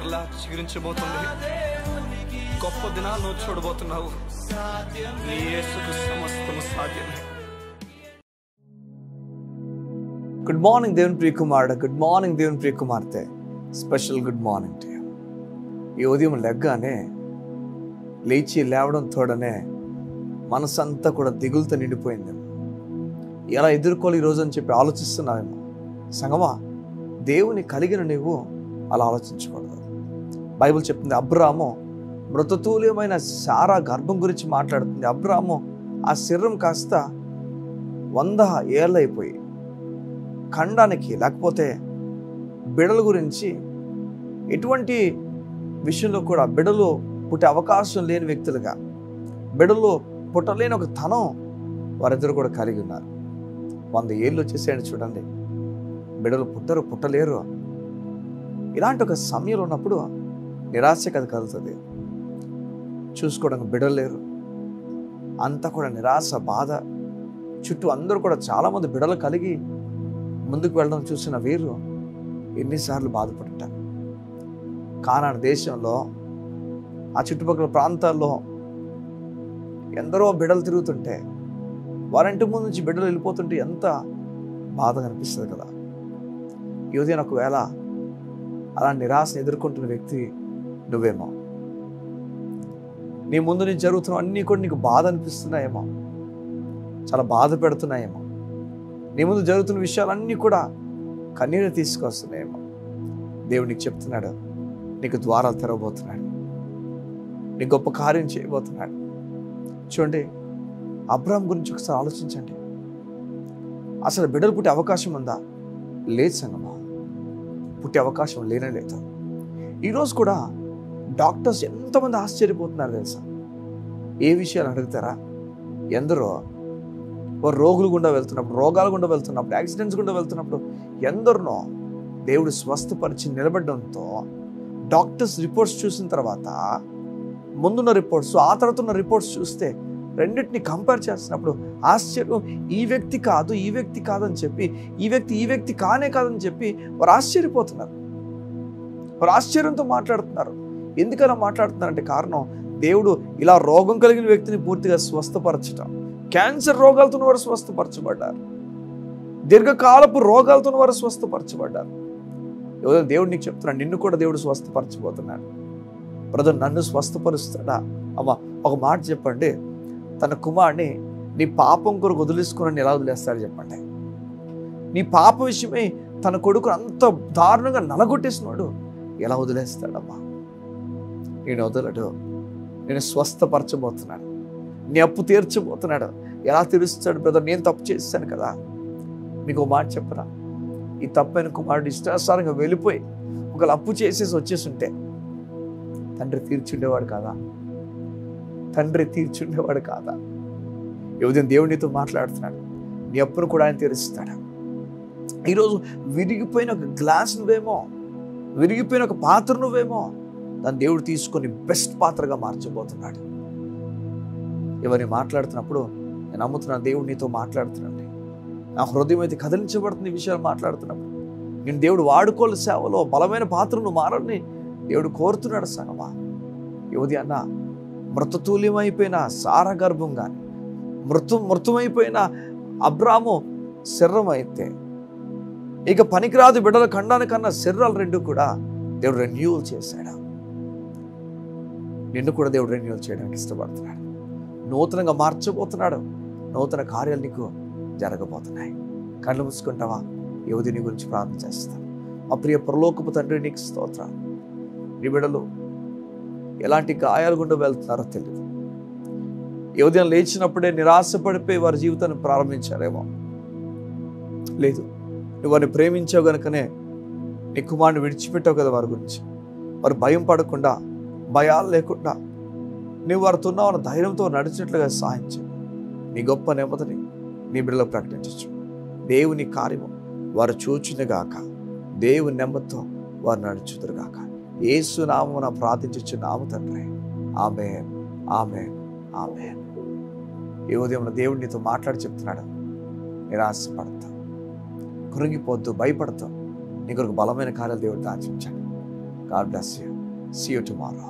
మరలా చిగురించబోతుంది. గొప్ప దినాలు నువ్వు చూడబోతున్నావు. నీ యేసుకు సమస్తము సాధ్యమే. గుడ్ మార్నింగ్ దేవుని ప్రియ కుమారుడు, గుడ్ మార్నింగ్ దేవుని ప్రియ కుమార్తె. Special good morning to you. ఈ ఉదయం లేవగానే లేవడం తోడనే మనసంతా కూడా దిగులుతో నిండిపోయింది. ఎలా ఎదుర్కోవాలి ఈరోజు అని చెప్పి ఆలోచిస్తున్నావేమో. సంగమా, దేవుని కలిగిన నీవు అలా ఆలోచించకూడదు. బైబిల్ చెప్తుంది, అబ్రాము మృతతుల్యమైన సారా గర్భం గురించి మాట్లాడుతుంది. అబ్రాము ఆ శరీరం కాస్త 100 ఏళ్ళు అయిపోయి ఖండానికి, లేకపోతే బిడల గురించి ఎటువంటి విషయంలో కూడా బిడలు పుట్టే అవకాశం లేని వ్యక్తులుగా, బిడలు పుట్టలేని ఒక తనం వారిద్దరు కూడా కలిగి ఉన్నారు. 100 ఏళ్ళు వచ్చేసేయండి చూడండి, బిడలు పుట్టలేరు. ఇలాంటి ఒక సమయంలో ఉన్నప్పుడు నిరాశ కలుగుతుంది. చూసుకోవడానికి బిడలు లేరు, అంతా కూడా నిరాశ, బాధ. చుట్టూ అందరూ కూడా చాలామంది బిడలు కలిగి ముందుకు వెళ్ళడం చూసిన వీరు ఎన్నిసార్లు బాధపడ్డారు. కానాను దేశంలో ఆ చుట్టుపక్కల ప్రాంతాల్లో ఎందరో బిడలు తిరుగుతుంటే, వారింటి ముందు నుంచి బిడ్డలు వెళ్ళిపోతుంటే ఎంత బాధగా అనిపిస్తుంది కదా. ఈ ఉదయం ఒకవేళ అలా నిరాశను ఎదుర్కొంటున్న వ్యక్తి నువ్వేమో. నీ ముందు నుంచి జరుగుతున్న అన్నీ కూడా నీకు బాధ అనిపిస్తున్నాయేమో, చాలా బాధ పెడుతున్నాయేమో. నీ ముందు జరుగుతున్న విషయాలన్నీ కూడా కన్నీరు తీసుకొస్తున్నాయేమో. దేవుడు నీకు చెప్తున్నాడు, నీకు ద్వారాలు తెరవబోతున్నాడు, నీ గొప్ప కార్యం చేయబోతున్నాడు. చూడండి, అబ్రాహాం గురించి ఒకసారి ఆలోచించండి. అసలు బిడ్డలు పుట్టే అవకాశం ఉందా? లేదు సంగమా, పుట్టే అవకాశం లేనే లేదు. ఈరోజు కూడా డాక్టర్స్ ఎంతమంది ఆశ్చర్యపోతున్నారు తెలుసా? ఏ విషయాలు అడుగుతారా? ఎందరో వారు రోగులు గుండా వెళ్తున్నప్పుడు, రోగాల గుండా వెళ్తున్నప్పుడు, యాక్సిడెంట్స్ గుండా వెళ్తున్నప్పుడు ఎందరినో దేవుడు స్వస్థపరిచి నిలబడడంతో డాక్టర్స్ రిపోర్ట్స్ చూసిన తర్వాత, ముందున్న రిపోర్ట్స్, ఆ తర్వాత ఉన్న రిపోర్ట్స్ చూస్తే రెండింటిని కంపేర్ చేస్తున్నప్పుడు ఆశ్చర్యం. ఈ వ్యక్తి కాదు, ఈ వ్యక్తి కాదని చెప్పి, ఈ వ్యక్తి కానే కాదని చెప్పి వారు ఆశ్చర్యపోతున్నారు. వారు ఆశ్చర్యంతో మాట్లాడుతున్నారు. ఎందుకలా మాట్లాడుతున్నారంటే కారణం, దేవుడు ఇలా రోగం కలిగిన వ్యక్తిని పూర్తిగా స్వస్థపరచటం. క్యాన్సర్ రోగాలతో వారు స్వస్థపరచబడ్డారు, దీర్ఘకాలపు రోగాలతో వారు స్వస్థపరచబడ్డారు. దేవుడు నీకు చెప్తున్నాడు, నిన్ను కూడా దేవుడు స్వస్థపరచబోతున్నాడు. బ్రదర్, నన్ను స్వస్థపరుస్తాడా? అమ్మా, ఒక మాట చెప్పండి, తన కుమారుని నీ పాపం కొరకు వదిలేసుకుని ఎలా వదిలేస్తాడు చెప్పండి? నీ పాప విషయమై తన కొడుకును అంత దారుణంగా నలగొట్టేసినాడు, ఎలా వదిలేస్తాడమ్మా? నేను వదలడు. నేను స్వస్థపరచబోతున్నాడు, నీ అప్పు తీర్చబోతున్నాడు. ఎలా తీరుస్తాడు బ్రదర్? నేను తప్పు చేశాను కదా. మీకు మాట చెప్పరా? ఈ తప్పైన కుమారుడు ఇష్టానుసారంగా వెళ్ళిపోయి ఒకవేళ అప్పు చేసేసి వచ్చేసి ఉంటే తండ్రి తీర్చుండేవాడు కాదా? తండ్రి తీర్చుండేవాడు కాదా? ఈ ఉదయం దేవునితో మాట్లాడుతున్నాడు, నీ అప్పును కూడా ఆయన తీరుస్తాడు. ఈరోజు విరిగిపోయిన ఒక గ్లాస్ నువ్వేమో, విరిగిపోయిన ఒక పాత్ర నువ్వేమో, దాన్ని దేవుడు తీసుకొని బెస్ట్ పాత్రగా మార్చబోతున్నాడు. ఎవరిని మాట్లాడుతున్నప్పుడు నేను నమ్ముతున్నాను, దేవుడు నీతో మాట్లాడుతున్నాడు. నా హృదయం అయితే కదిలించబడుతుంది ఈ విషయాలు మాట్లాడుతున్నప్పుడు. నేను దేవుడు వాడుకోలు సేవలో బలమైన పాత్రను మారని దేవుడు కోరుతున్నాడు. సంగమా, యువతి అన్న, మృతతుల్యమైపోయిన సారా గర్భం కానీ, మృతమైపోయిన అబ్రాము శరీరం అయితే, ఇక పనికిరాదు బిడ్డల ఖండానికన్నా శరీరాలు రెండు కూడా దేవుడు రెన్యూవల్ చేశాడు. నిన్ను కూడా దేవుడు రెన్యూవల్ చేయడానికి ఇష్టపడుతున్నాడు. నూతనంగా మార్చబోతున్నాడు. నూతన కార్యాలు నీకు జరగబోతున్నాయి. కళ్ళు మూసుకుంటావా? యువతి నీ గురించి ప్రార్థన చేస్తాను. మా ప్రియ పరలోకపు తండ్రి, నీకు స్తోత్రాలు. నీ బిడ్డలు ఎలాంటి గాయాలు గుండా వెళ్తున్నారో తెలియదు. ఈ ఉదయం లేచినప్పుడే నిరాశపడిపోయి వారి జీవితాన్ని ప్రారంభించారేమో. లేదు, నువ్వు వారిని ప్రేమించావు కనుకనే నీ కుమారుని విడిచిపెట్టావు కదా. వారి గురించి వారు భయం పడకుండా, భయాలు లేకుండా నువ్వు వారితో ఉన్న ధైర్యంతో నడిచినట్లుగా సాధించు. నీ గొప్ప నెమ్మదిని నీ బిడ్డలకు ప్రకటించచ్చు. దేవుని కార్యము వారు చూచునుగాక, దేవుని నెమ్మదితో వారు నడుచుదురుగాక. యేసు నామమున ప్రార్థించు నామ తండ్రి. ఆమేన్, ఆమేన్, ఆమేన్. ఈ ఉదయం దేవుడు నీతో మాట్లాడి చెప్తున్నాడు, నిరాశపడతావు, కృంగిపోద్దు, భయపడతావు. నీ కొరకు బలమైన కార్యాలు దేవుడు దాచించాడు. God bless you. See you tomorrow.